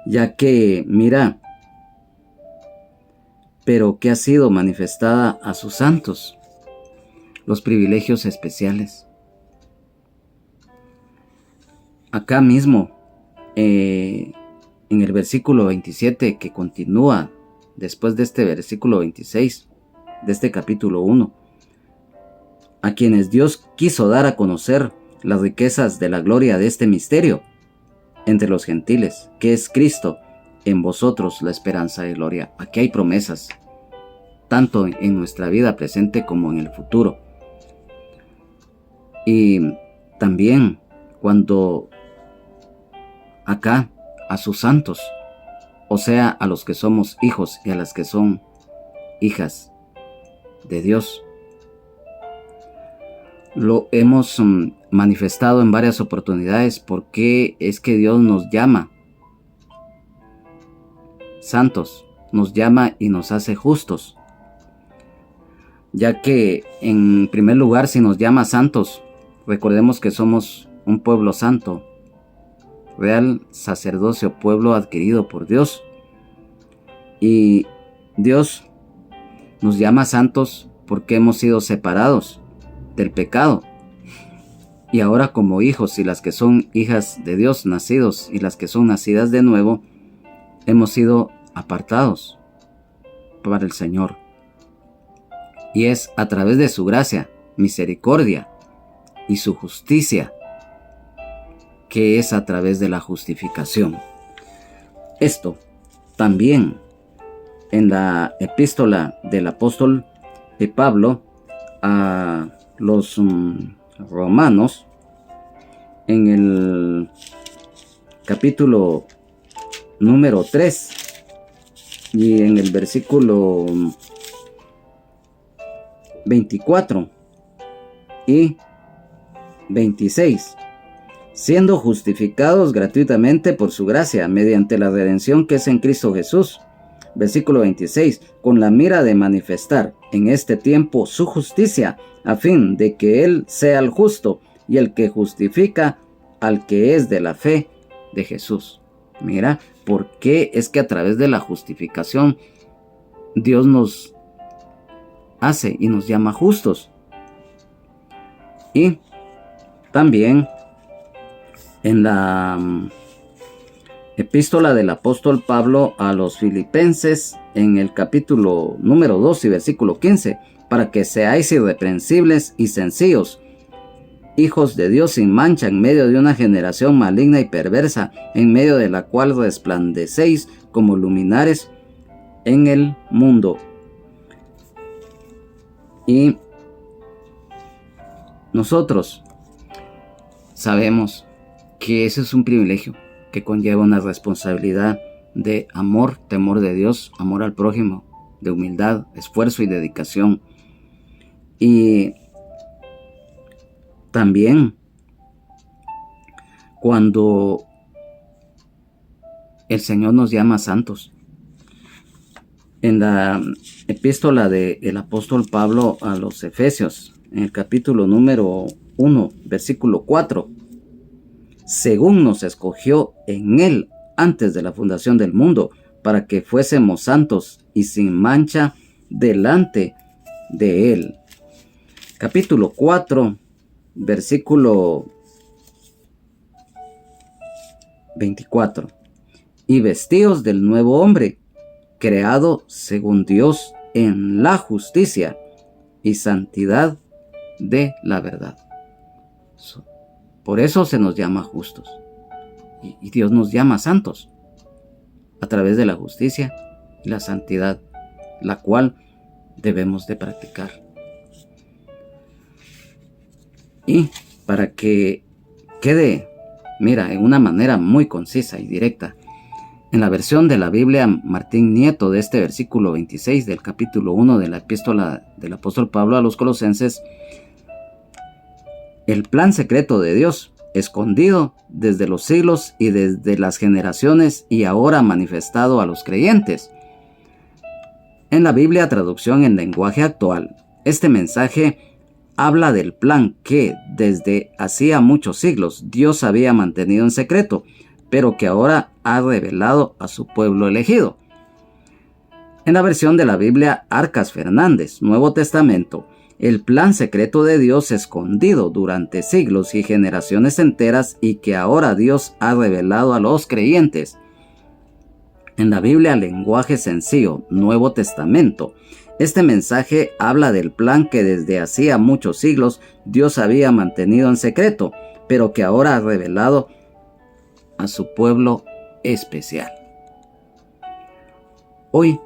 ya que mira, pero que ha sido manifestada a sus santos, los privilegios especiales. Acá mismo, en el versículo 27, que continúa después de este versículo 26, de este capítulo 1, a quienes Dios quiso dar a conocer las riquezas de la gloria de este misterio entre los gentiles, que es Cristo en vosotros, la esperanza de gloria. Aquí hay promesas, tanto en nuestra vida presente como en el futuro. Y también cuando acá a sus santos, o sea, a los que somos hijos y a las que son hijas de Dios, lo hemos manifestado en varias oportunidades, porque es que Dios nos llama santos, nos llama y nos hace justos, ya que en primer lugar, si nos llama santos, recordemos que somos un pueblo santo, real sacerdocio, pueblo adquirido por Dios, y Dios nos llama santos porque hemos sido separados del pecado, y ahora como hijos, y las que son hijas de Dios nacidos y las que son nacidas de nuevo, hemos sido apartados para el Señor, y es a través de su gracia, misericordia y su justicia, que es a través de la justificación. Esto también en la epístola del apóstol de Pablo a los romanos, en el capítulo número 3 y en el versículo 24 y 26, siendo justificados gratuitamente por su gracia, mediante la redención que es en Cristo Jesús. Versículo 26, con la mira de manifestar en este tiempo su justicia, a fin de que Él sea el justo y el que justifica al que es de la fe de Jesús. Mira, ¿por qué es que a través de la justificación Dios nos hace y nos llama justos? Y también en la epístola del apóstol Pablo a los Filipenses, en el capítulo número 2 y versículo 15, para que seáis irreprensibles y sencillos, hijos de Dios sin mancha en medio de una generación maligna y perversa, en medio de la cual resplandecéis como luminares en el mundo. Y nosotros sabemos que ese es un privilegio que conlleva una responsabilidad de amor, temor de Dios, amor al prójimo, de humildad, esfuerzo y dedicación. Y también cuando el Señor nos llama santos. En la epístola del apóstol Pablo a los Efesios, en el capítulo número 1, versículo 4, según nos escogió en Él antes de la fundación del mundo, para que fuésemos santos y sin mancha delante de Él. Capítulo 4, versículo 24. Y vestíos del nuevo hombre, creado según Dios en la justicia y santidad de la verdad. Por eso se nos llama justos. Y Dios nos llama santos a través de la justicia y la santidad, la cual debemos de practicar. Y para que quede, mira, en una manera muy concisa y directa, en la versión de la Biblia Martín Nieto de este versículo 26 del capítulo 1 de la epístola del apóstol Pablo a los Colosenses, el plan secreto de Dios, escondido desde los siglos y desde las generaciones y ahora manifestado a los creyentes. En la Biblia traducción en lenguaje actual, este mensaje habla del plan que desde hacía muchos siglos Dios había mantenido en secreto, pero que ahora ha revelado a su pueblo elegido. En la versión de la Biblia Arcas Fernández, Nuevo Testamento, el plan secreto de Dios escondido durante siglos y generaciones enteras y que ahora Dios ha revelado a los creyentes. En la Biblia Lenguaje Sencillo, Nuevo Testamento, este mensaje habla del plan que desde hacía muchos siglos Dios había mantenido en secreto, pero que ahora ha revelado a su pueblo especial. Hoy,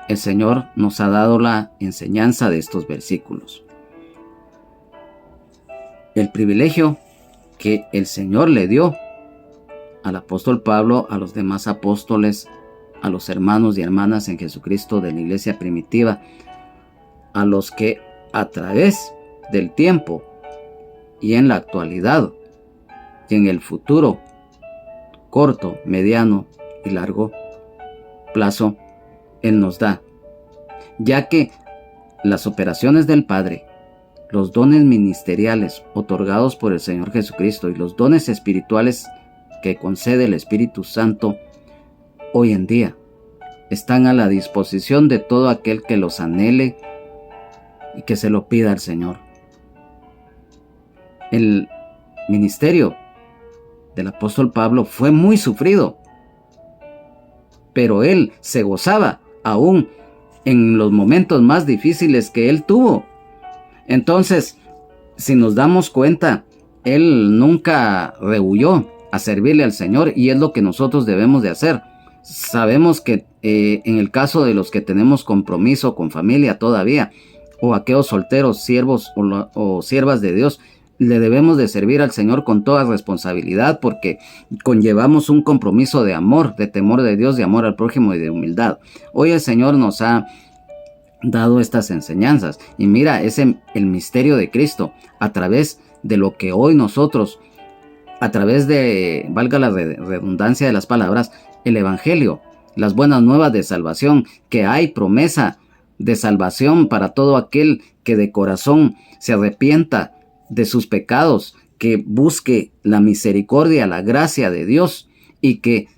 el Señor nos ha dado la enseñanza de estos versículos. El privilegio que el Señor le dio al apóstol Pablo, a los demás apóstoles, a los hermanos y hermanas en Jesucristo de la iglesia primitiva, a los que a través del tiempo y en la actualidad y en el futuro corto, mediano y largo plazo, Él nos da, ya que las operaciones del Padre, los dones ministeriales otorgados por el Señor Jesucristo y los dones espirituales que concede el Espíritu Santo hoy en día están a la disposición de todo aquel que los anhele y que se lo pida al Señor. El ministerio del apóstol Pablo fue muy sufrido, pero él se gozaba aún en los momentos más difíciles que él tuvo. Entonces, si nos damos cuenta, él nunca rehuyó a servirle al Señor, y es lo que nosotros debemos de hacer. Sabemos que en el caso de los que tenemos compromiso con familia todavía, o aquellos solteros, siervos o siervas de Dios, le debemos de servir al Señor con toda responsabilidad, porque conllevamos un compromiso de amor, de temor de Dios, de amor al prójimo y de humildad. Hoy el Señor nos ha dado estas enseñanzas, y mira, es el misterio de Cristo, a través de lo que hoy nosotros, a través de, valga la redundancia de las palabras, el Evangelio, las buenas nuevas de salvación, que hay promesa de salvación para todo aquel que de corazón se arrepienta de sus pecados, que busque la misericordia, la gracia de Dios, y que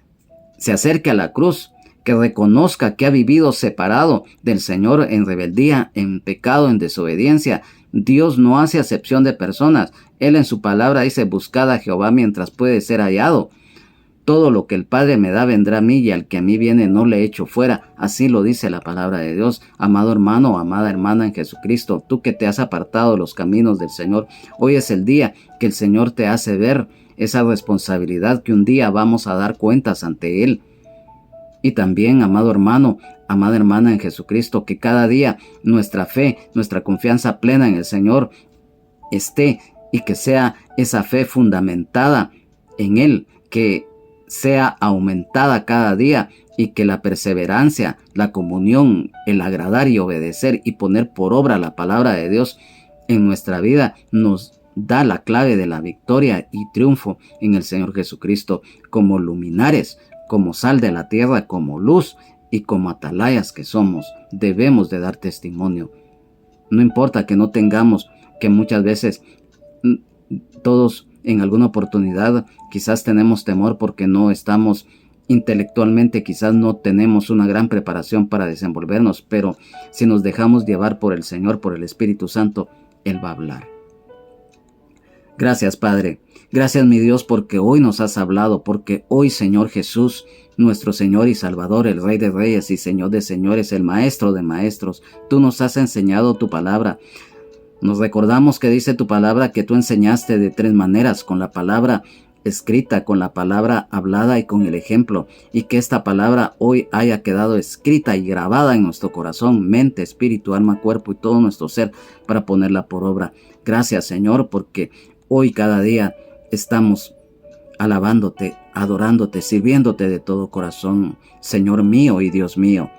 se acerque a la cruz, que reconozca que ha vivido separado del Señor en rebeldía, en pecado, en desobediencia. Dios no hace acepción de personas. Él en su palabra dice: buscad a Jehová mientras puede ser hallado. Todo lo que el Padre me da vendrá a mí, y al que a mí viene no le echo fuera. Así lo dice la palabra de Dios. Amado hermano, amada hermana en Jesucristo, tú que te has apartado de los caminos del Señor, hoy es el día que el Señor te hace ver esa responsabilidad, que un día vamos a dar cuentas ante Él. Y también, amado hermano, amada hermana en Jesucristo, que cada día nuestra fe, nuestra confianza plena en el Señor esté, y que sea esa fe fundamentada en Él, que sea aumentada cada día y que la perseverancia, la comunión, el agradar y obedecer y poner por obra la palabra de Dios en nuestra vida nos da la clave de la victoria y triunfo en el Señor Jesucristo, como luminares, como sal de la tierra, como luz y como atalayas que somos. Debemos de dar testimonio. No importa que no tengamos, que muchas veces todos en alguna oportunidad quizás tenemos temor porque no estamos intelectualmente, quizás no tenemos una gran preparación para desenvolvernos, pero si nos dejamos llevar por el Señor, por el Espíritu Santo, Él va a hablar. Gracias, Padre. Gracias, mi Dios, porque hoy nos has hablado, porque hoy, Señor Jesús, nuestro Señor y Salvador, el Rey de Reyes y Señor de Señores, el Maestro de Maestros, tú nos has enseñado tu palabra. Nos recordamos que dice tu palabra que tú enseñaste de 3 maneras, con la palabra escrita, con la palabra hablada y con el ejemplo, y que esta palabra hoy haya quedado escrita y grabada en nuestro corazón, mente, espíritu, alma, cuerpo y todo nuestro ser para ponerla por obra. Gracias, Señor, porque hoy cada día estamos alabándote, adorándote, sirviéndote de todo corazón, Señor mío y Dios mío.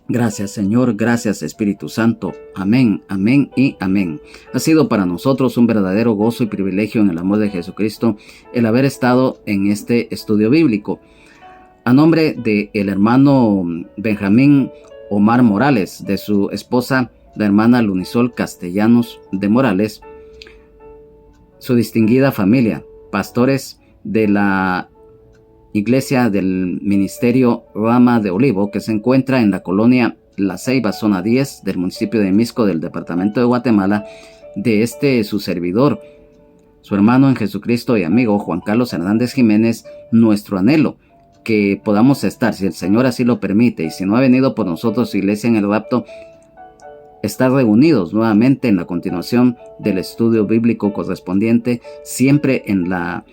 Gracias, Señor, gracias, Espíritu Santo. Amén, amén y amén. Ha sido para nosotros un verdadero gozo y privilegio en el amor de Jesucristo el haber estado en este estudio bíblico. A nombre del hermano Benjamín Omar Morales, de su esposa, la hermana Lunisol Castellanos de Morales, su distinguida familia, pastores de la Iglesia del Ministerio Rama de Olivo, que se encuentra en la colonia La Ceiba, zona 10 del municipio de Misco del departamento de Guatemala, de su servidor, su hermano en Jesucristo y amigo Juan Carlos Hernández Jiménez, nuestro anhelo que podamos estar, si el Señor así lo permite, y si no ha venido por nosotros su iglesia en el rapto, estar reunidos nuevamente en la continuación del estudio bíblico correspondiente, siempre en la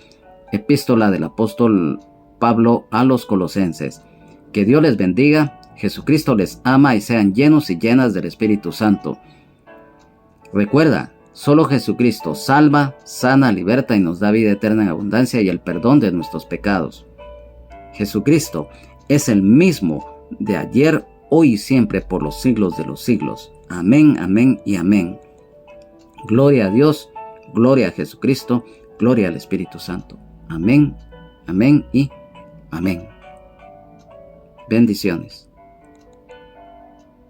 epístola del apóstol Pablo a los Colosenses. Que Dios les bendiga, Jesucristo les ama y sean llenos y llenas del Espíritu Santo. Recuerda, solo Jesucristo salva, sana, liberta y nos da vida eterna en abundancia y el perdón de nuestros pecados. Jesucristo es el mismo de ayer, hoy y siempre por los siglos de los siglos. Amén, amén y amén. Gloria a Dios, gloria a Jesucristo, gloria al Espíritu Santo. Amén, amén y amén. Bendiciones.